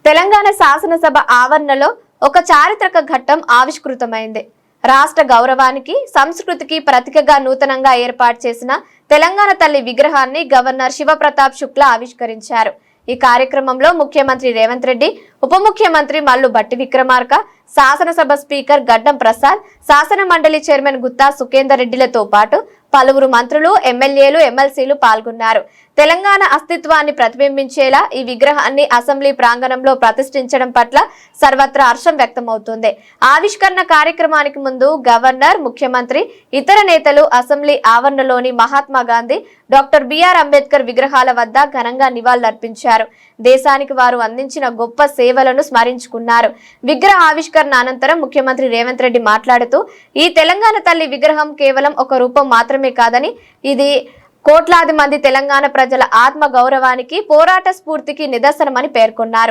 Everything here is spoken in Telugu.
తెలంగాణ శాసనసభ ఆవరణలో ఒక చారిత్రక ఘట్టం ఆవిష్కృతమైంది. రాష్ట్ర గౌరవానికి, సంస్కృతికి ప్రతీకగా నూతనంగా ఏర్పాటు చేసిన తెలంగాణ తల్లి విగ్రహాన్ని గవర్నర్ శివప్రతాప్ శుక్లా ఆవిష్కరించారు. ఈ కార్యక్రమంలో ముఖ్యమంత్రి రేవంత్ రెడ్డి, ఉప ముఖ్యమంత్రి మల్లు భట్టి విక్రమార్క, శాసనసభ స్పీకర్ గడ్డం ప్రసాద్, శాసన మండలి చైర్మన్ గుత్తా సుఖేందర్ రెడ్డిలతో పాటు పలువురు మంత్రులు, ఎమ్మెల్యేలు, ఎమ్మెల్సీలు పాల్గొన్నారు. తెలంగాణ అస్తిత్వాన్ని ప్రతిబింబించేలా ఈ విగ్రహాన్ని అసెంబ్లీ ప్రాంగణంలో ప్రతిష్ఠించడం పట్ల సర్వత్రా హర్షం వ్యక్తమవుతోంది. ఆవిష్కరణ కార్యక్రమానికి ముందు గవర్నర్, ముఖ్యమంత్రి, ఇతర నేతలు అసెంబ్లీ ఆవరణలోని మహాత్మా గాంధీ, డాక్టర్ బిఆర్ అంబేద్కర్ విగ్రహాల వద్ద ఘనంగా నివాళులర్పించారు. దేశానికి వారు అందించిన గొప్ప సేవలను స్మరించుకున్నారు. విగ్రహ ఆవిష్కరణ అనంతరం ముఖ్యమంత్రి రేవంత్ రెడ్డి మాట్లాడుతూ, ఈ తెలంగాణ తల్లి విగ్రహం కేవలం ఒక రూపం మాత్రమే కాదని, ఇది కోట్లాది మంది తెలంగాణ ప్రజల ఆత్మ గౌరవానికి, పోరాట స్ఫూర్తికి నిదర్శనమని పేర్కొన్నారు.